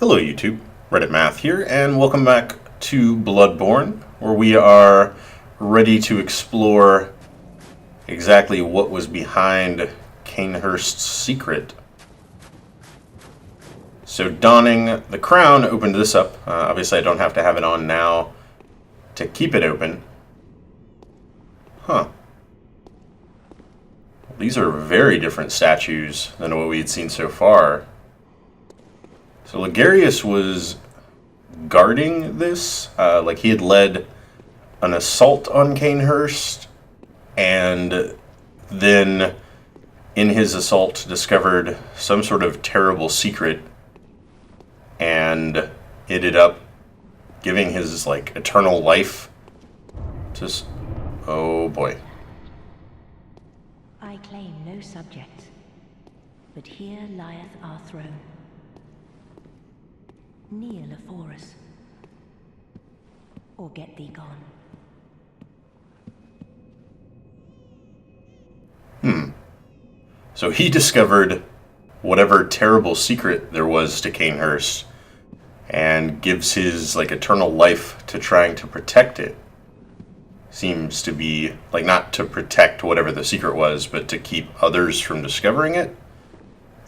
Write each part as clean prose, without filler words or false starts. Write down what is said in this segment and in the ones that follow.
Hello YouTube, Reddit Math here, and welcome back to Bloodborne, where we are ready to explore exactly what was behind Cainhurst's secret. So donning the crown opened this up. Obviously I don't have to have it on now to keep it open. Huh. These are very different statues than what we had seen so far. So Ligarius was guarding this, like he had led an assault on Cainhurst, and then in his assault discovered some sort of terrible secret, and ended up giving his, like, eternal life to... Oh boy. I claim no subjects, but here lieth our throne. Kneel afore us, or get thee gone. So he discovered whatever terrible secret there was to Cainhurst and gives his, like, eternal life to trying to protect it. Seems to be, like, not to protect whatever the secret was, but to keep others from discovering it.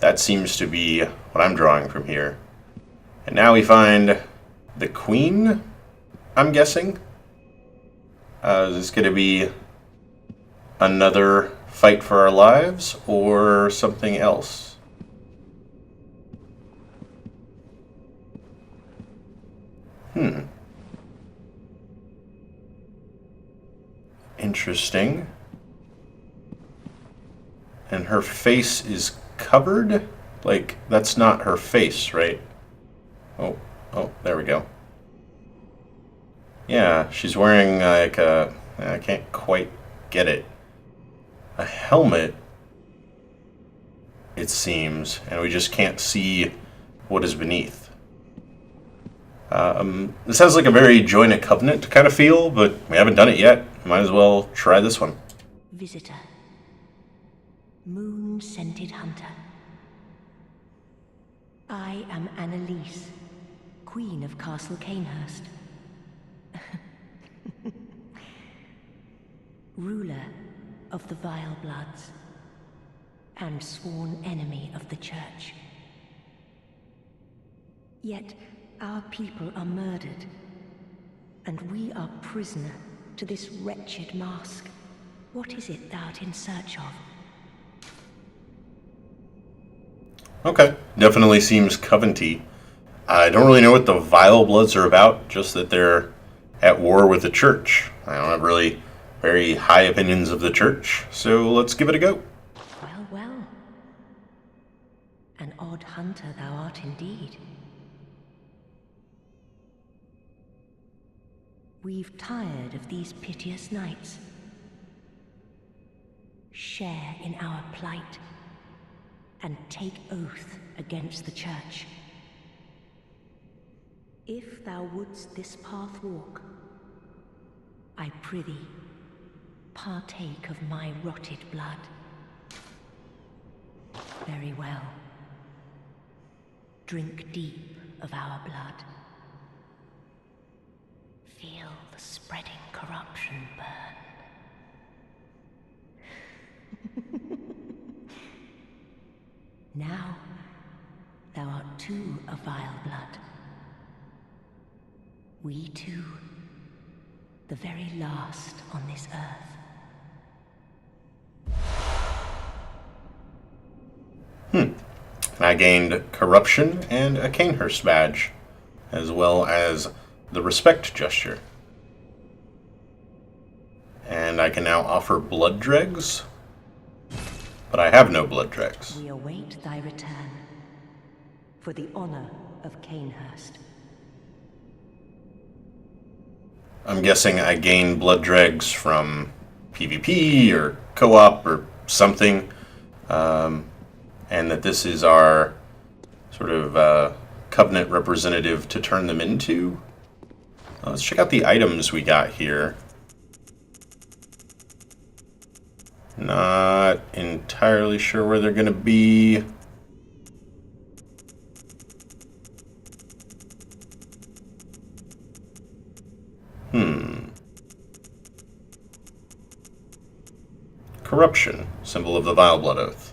That seems to be what I'm drawing from here. And now we find the Queen, I'm guessing. Is this going to be another fight for our lives, or something else? Interesting. And her face is covered? Like, that's not her face, right? Oh, there we go. Yeah, she's wearing, like, I can't quite get it. A helmet, it seems, and we just can't see what is beneath. This has, like, a very Join a Covenant kind of feel, but we haven't done it yet. Might as well try this one. Visitor. Moon-scented hunter. I am Annalise, Queen of Castle Cainhurst. Ruler of the Vilebloods, and sworn enemy of the Church. Yet our people are murdered, and we are prisoner to this wretched mask. What is it thou art in search of? Okay, definitely seems Coventy. I don't really know what the Vilebloods are about, just that they're at war with the Church. I don't have really very high opinions of the Church, so let's give it a go. Well, well. An odd hunter thou art indeed. We've tired of these piteous nights. Share in our plight, and take oath against the Church. If thou wouldst this path walk, I prithee, partake of my rotted blood. Very well. Drink deep of our blood. Feel the spreading corruption burn. Now, thou art too a Vileblood. We two, the very last on this earth. And I gained Corruption and a Cainhurst badge, as well as the Respect gesture. And I can now offer blood dregs, but I have no blood dregs. We await thy return, for the honor of Cainhurst. I'm guessing I gain blood dregs from PvP or co-op or something, and that this is our sort of Covenant representative to turn them into. Let's check out the items we got here. Not entirely sure where they're going to be. corruption, symbol of the Vileblood oath.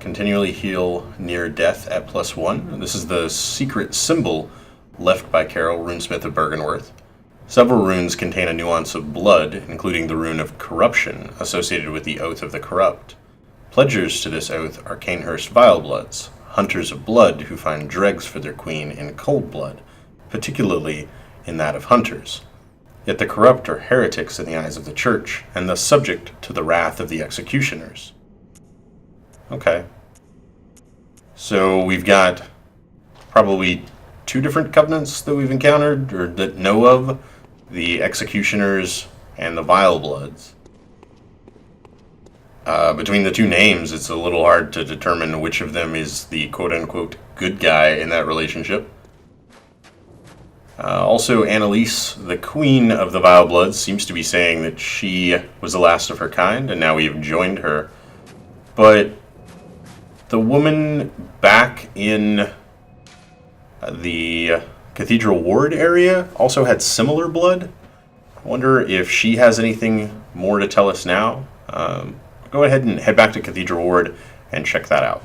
Continually heal near death at +1. This is the secret symbol left by Carol, runesmith of Bergenworth. Several runes contain a nuance of blood, including the rune of corruption, associated with the Oath of the Corrupt. Pledgers to this oath are Canehurst Vilebloods, hunters of blood who find dregs for their queen in cold blood, particularly in that of hunters. Yet the corrupt are heretics in the eyes of the church, and thus subject to the wrath of the executioners. Okay. So we've got probably 2 different covenants that we've encountered, or that know of, the executioners and the Vilebloods. Between the 2 names, it's a little hard to determine which of them is the quote-unquote good guy in that relationship. Also, Annalise, the queen of the Vilebloods, seems to be saying that she was the last of her kind, and now we have joined her. But the woman back in the Cathedral Ward area also had similar blood. I wonder if she has anything more to tell us now. Go ahead and head back to Cathedral Ward and check that out.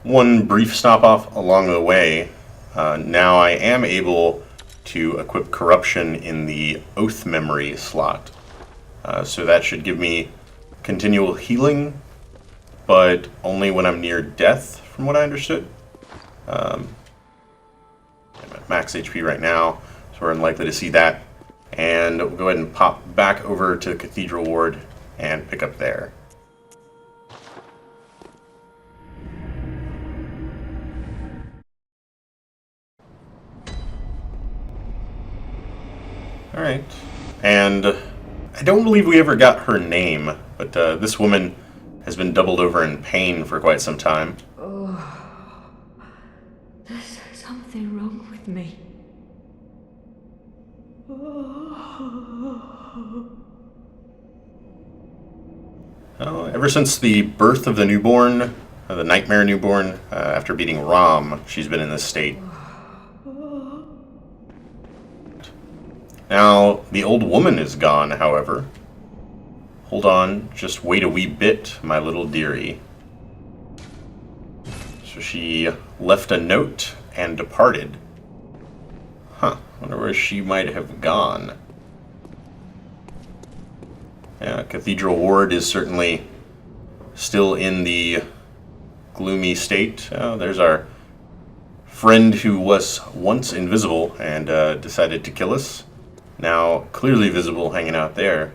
One brief stop off along the way. Now I am able to equip Corruption in the Oath Memory slot. So that should give me continual healing, but only when I'm near death, from what I understood. I'm at max HP right now, so we're unlikely to see that. And we'll go ahead and pop back over to Cathedral Ward and pick up there. Alright, and I don't believe we ever got her name, but this woman has been doubled over in pain for quite some time. Oh, there's something wrong with me. Oh, ever since the birth of the newborn, the Nightmare newborn, after beating Rom, she's been in this state. Now, the old woman is gone, however. Hold on, just wait a wee bit, my little dearie. So she left a note and departed. Huh, wonder where she might have gone. Yeah, Cathedral Ward is certainly still in the gloomy state. Oh, there's our friend who was once invisible and decided to kill us. Now clearly visible, hanging out there.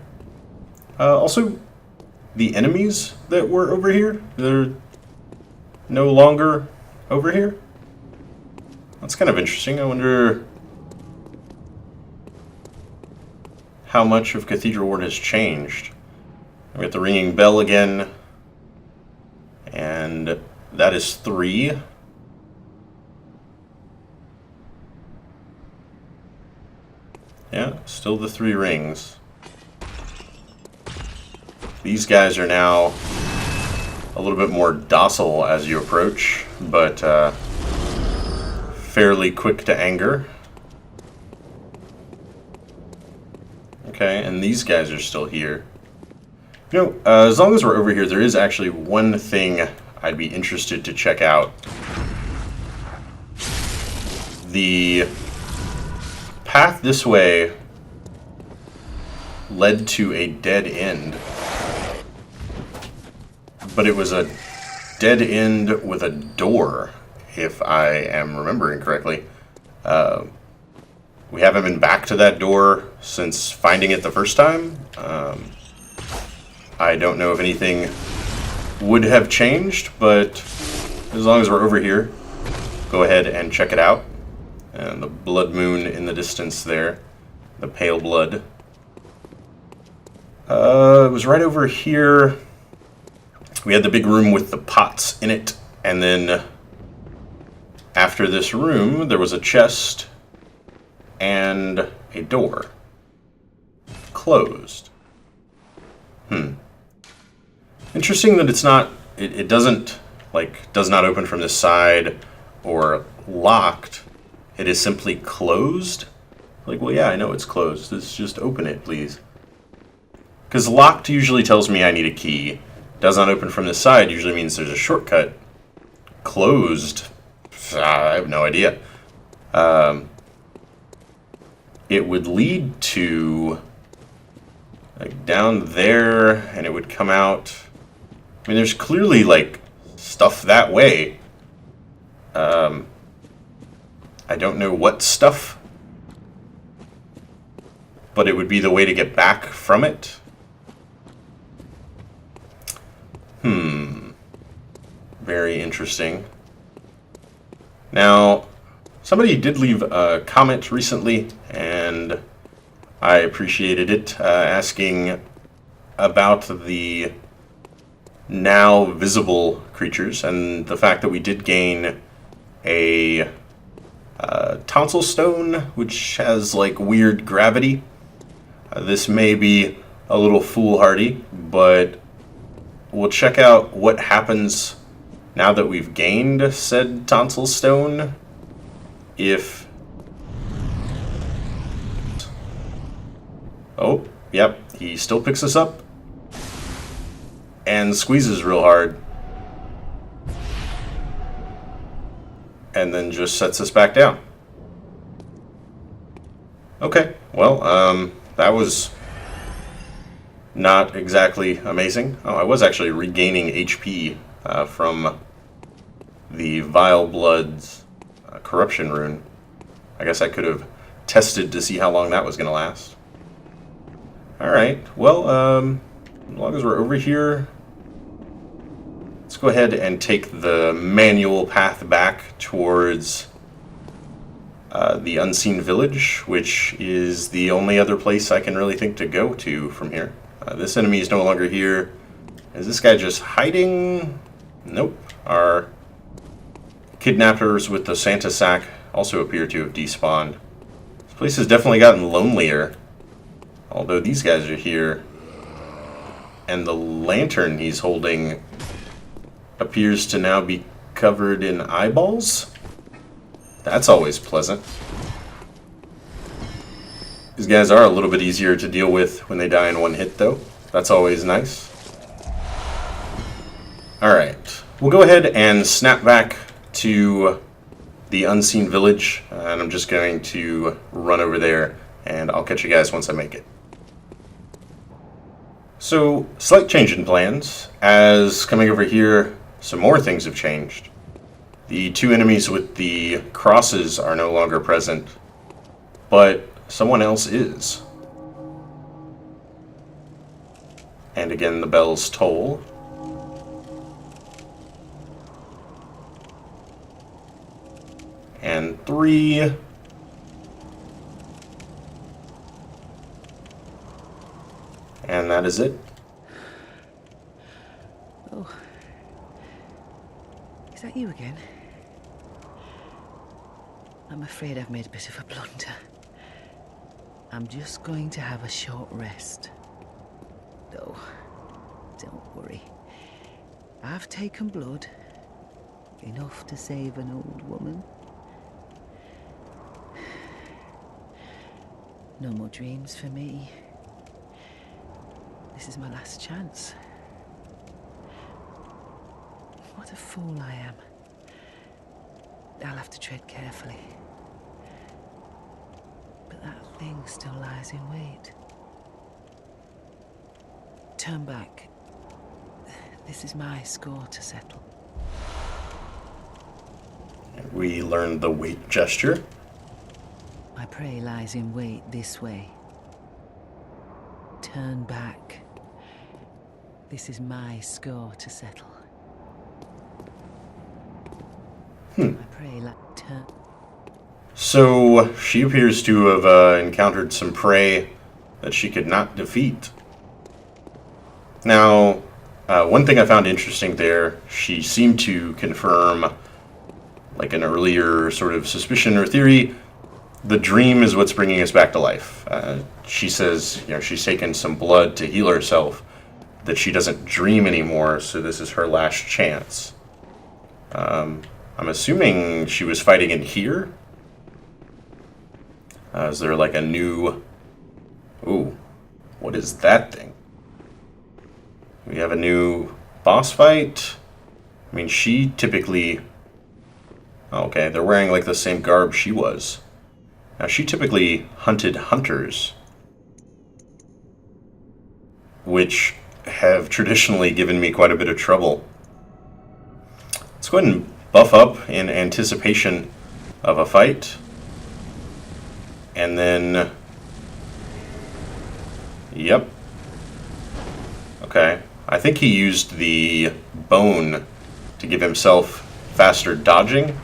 Also, the enemies that were over here, they're no longer over here. That's kind of interesting. I wonder how much of Cathedral Ward has changed. We got the ringing bell again, and that is 3. Yeah, still the 3 rings. These guys are now a little bit more docile as you approach, but fairly quick to anger. Okay, and these guys are still here. You know, as long as we're over here, there is actually one thing I'd be interested to check out. The path this way led to a dead end, but it was a dead end with a door, if I am remembering correctly. We haven't been back to that door since finding it the first time. I don't know if anything would have changed, but as long as we're over here, go ahead and check it out. And the blood moon in the distance there, the pale blood. It was right over here. We had the big room with the pots in it, and then after this room, there was a chest and a door. Closed. Interesting that it's not, it doesn't, like, does not open from this side or locked. It is simply closed, Like, well, yeah, I know it's closed. Let's just open it, please. Because locked usually tells me I need a key. Does not open from this side usually means there's a shortcut. Closed. I have no idea. It would lead to like down there, and it would come out. I mean, there's clearly like stuff that way. I don't know what stuff, but it would be the way to get back from it. Very interesting. Now, somebody did leave a comment recently, and I appreciated it, asking about the now visible creatures and the fact that we did gain a tonsil stone, which has like weird gravity. This may be a little foolhardy, but we'll check out what happens now that we've gained said tonsil stone. If... Oh, yep, he still picks us up and squeezes real hard. And then just sets us back down. Okay, well, that was not exactly amazing. Oh, I was actually regaining HP from the Vileblood's corruption rune. I guess I could have tested to see how long that was going to last. Alright, well, as long as we're over here, let's go ahead and take the manual path back towards the Unseen Village, which is the only other place I can really think to go to from here. This enemy is no longer here. Is this guy just hiding? Nope. Our kidnappers with the Santa sack also appear to have despawned. This place has definitely gotten lonelier. Although these guys are here. And the lantern he's holding appears to now be covered in eyeballs. That's always pleasant. These guys are a little bit easier to deal with when they die in one hit, though. That's always nice. Alright, we'll go ahead and snap back to the Unseen Village, and I'm just going to run over there, and I'll catch you guys once I make it. So, slight change in plans, as coming over here, some more things have changed. The two enemies with the crosses are no longer present, but someone else is. And again, the bells toll. And 3. And that is it. Oh. Is that you again? I'm afraid I've made a bit of a blunder. I'm just going to have a short rest. Though, don't worry. I've taken blood. Enough to save an old woman. No more dreams for me. This is my last chance. What a fool I am. I'll have to tread carefully. But that thing still lies in wait. Turn back. This is my score to settle. We learned the wait gesture. My prey lies in wait this way. Turn back. This is my score to settle. My prey turn. So, she appears to have encountered some prey that she could not defeat. Now, one thing I found interesting there, she seemed to confirm, like an earlier sort of suspicion or theory, the dream is what's bringing us back to life. She says, you know, she's taken some blood to heal herself, that she doesn't dream anymore, so this is her last chance. I'm assuming she was fighting in here. Is there like a new... Ooh, what is that thing? We have a new boss fight. I mean, she typically... Oh, okay, they're wearing like the same garb she was. Now, she typically hunted hunters, which have traditionally given me quite a bit of trouble. Let's go ahead and buff up in anticipation of a fight. And then... Yep. Okay. I think he used the bone to give himself faster dodging.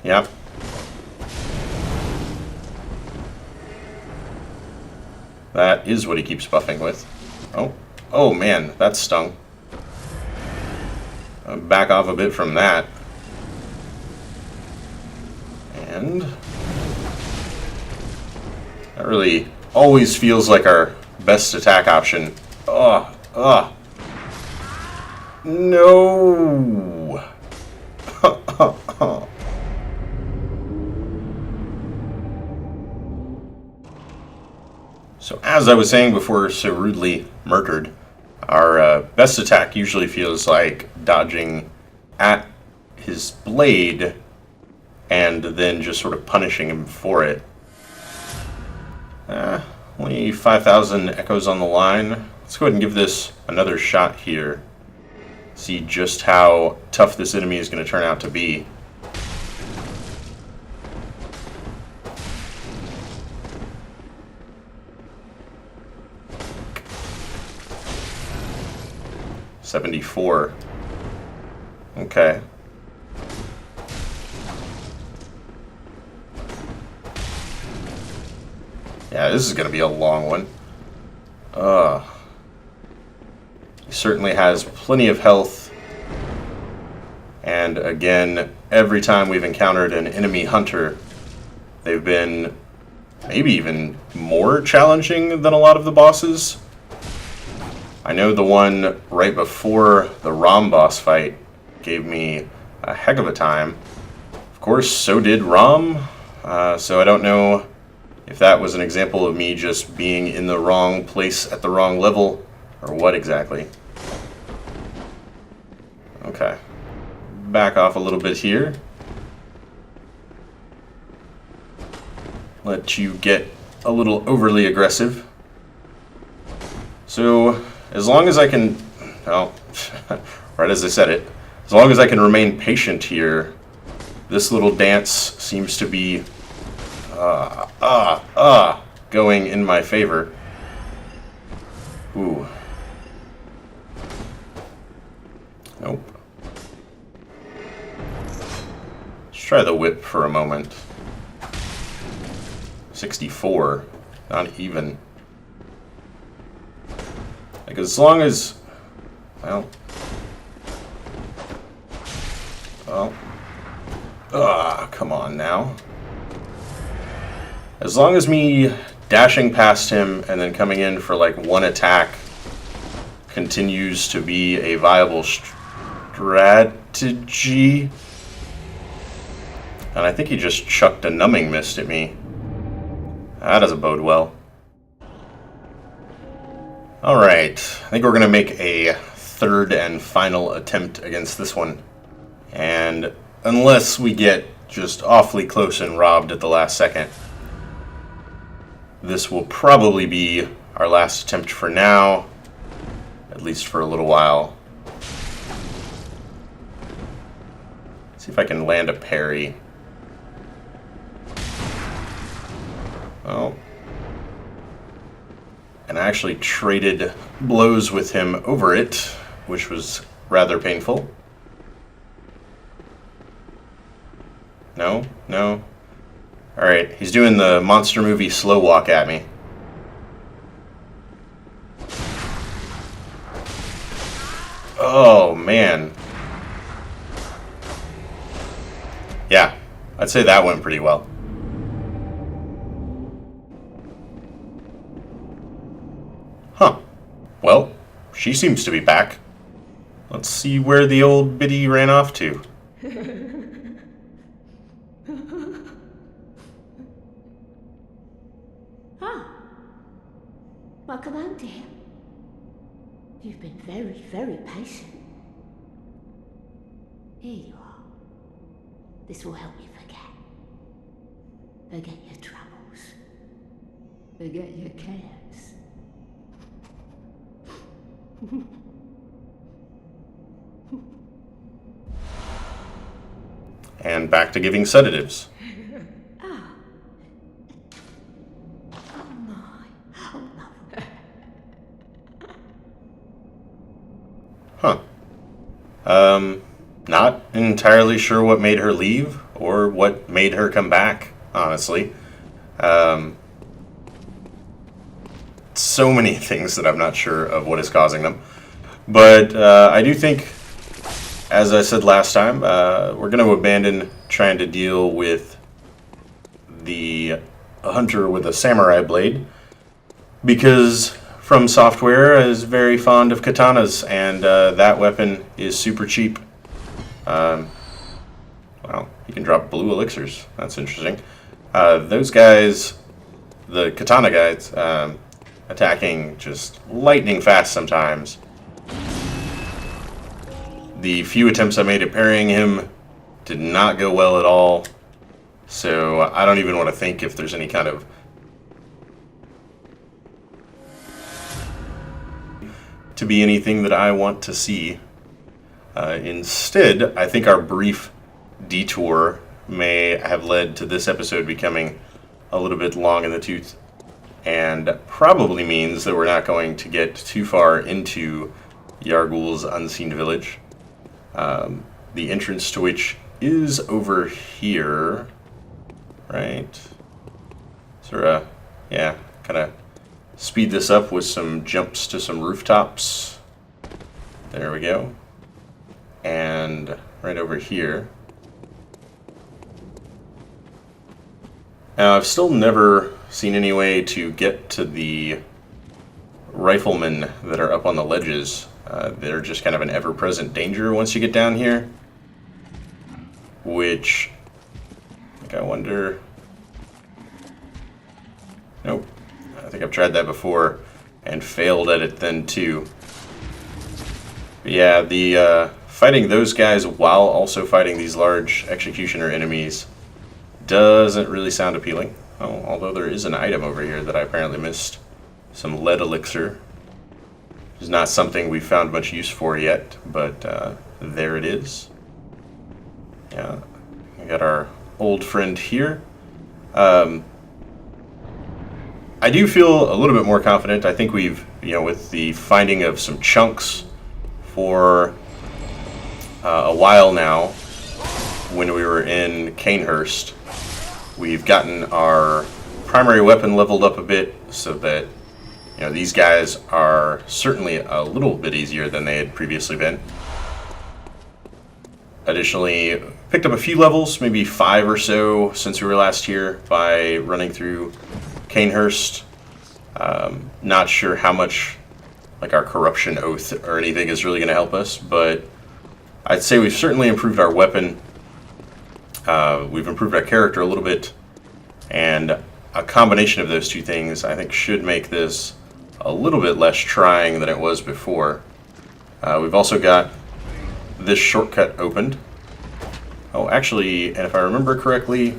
Yep. That is what he keeps buffing with. Oh. Oh man, that stung. Back off a bit from that. And... that really always feels like our best attack option. Ugh. Ugh. No! So as I was saying before so rudely murdered, our best attack usually feels like dodging at his blade and then just sort of punishing him for it. Only 5,000 echoes on the line. Let's go ahead and give this another shot here. See just how tough this enemy is going to turn out to be. $74. Okay. Yeah, this is going to be a long one. He certainly has plenty of health. And again, every time we've encountered an enemy hunter, they've been maybe even more challenging than a lot of the bosses. I know the one right before the Rom boss fight gave me a heck of a time. Of course, so did Rom. So I don't know if that was an example of me just being in the wrong place at the wrong level, or what exactly. Okay. Back off a little bit here. Let you get a little overly aggressive. So, as long as I can... well, right as I said it. As long as I can remain patient here, this little dance seems to be... going in my favor. Ooh. Nope. Let's try the whip for a moment. 64. Not even. Like, as long as... well... come on now. As long as me dashing past him and then coming in for like one attack continues to be a viable strategy. And I think he just chucked a numbing mist at me. That doesn't bode well. Alright, I think we're going to make a third and final attempt against this one. And unless we get just awfully close and robbed at the last second, this will probably be our last attempt for now, at least for a little while. Let's see if I can land a parry. Oh. And I actually traded blows with him over it, which was rather painful. No, no. Alright, he's doing the monster movie slow walk at me. Oh, man. Yeah, I'd say that went pretty well. Huh. Well, she seems to be back. Let's see where the old biddy ran off to. Welcome home, dear. You've been very, very patient. Here you are. This will help you forget. Forget your troubles. Forget your cares. And back to giving sedatives. Huh. Not entirely sure what made her leave or what made her come back, honestly. So many things that I'm not sure of what is causing them. But I do think, as I said last time, we're going to abandon trying to deal with the hunter with a samurai blade, because From Software is very fond of katanas, and that weapon is super cheap. Wow, you can drop blue elixirs. That's interesting. Those guys, the katana guys, attacking just lightning fast sometimes. The few attempts I made at parrying him did not go well at all, so I don't even want to think if there's any kind of to be anything that I want to see. Instead, I think our brief detour may have led to this episode becoming a little bit long in the tooth, and probably means that we're not going to get too far into Yargul's Unseen Village. The entrance to which is over here, right? So, yeah, kind of speed this up with some jumps to some rooftops. There we go. And right over here. Now, I've still never seen any way to get to the riflemen that are up on the ledges. They're just kind of an ever-present danger once you get down here. Which, I wonder... Nope. I think I've tried that before and failed at it then too. But yeah, the fighting those guys while also fighting these large executioner enemies doesn't really sound appealing. Oh, although there is an item over here that I apparently missed. Some lead elixir. It's not something we've found much use for yet, but there it is. Yeah, we got our old friend here. I do feel a little bit more confident. I think we've, with the finding of some chunks for a while now, when we were in Canehurst, we've gotten our primary weapon leveled up a bit so that, these guys are certainly a little bit easier than they had previously been. Additionally, picked up a few levels, maybe 5 or so since we were last here by running through Canehurst. Not sure how much our corruption oath or anything is really going to help us, but I'd say we've certainly improved our weapon. We've improved our character a little bit, and a combination of those two things I think should make this a little bit less trying than it was before. We've also got this shortcut opened. Oh, actually, and if I remember correctly,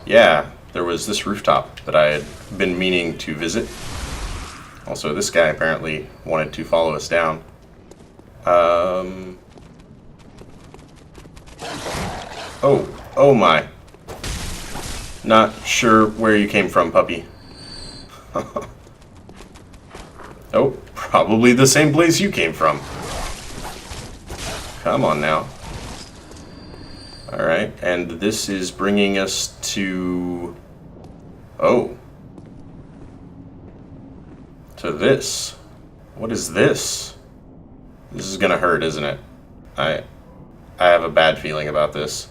yeah, there was this rooftop that I had been meaning to visit. Also, this guy apparently wanted to follow us down. Oh my. Not sure where you came from, puppy. Oh, probably the same place you came from. Come on now. Alright, and this is bringing us to... Oh. To this. What is this? This is gonna hurt, isn't it? I have a bad feeling about this.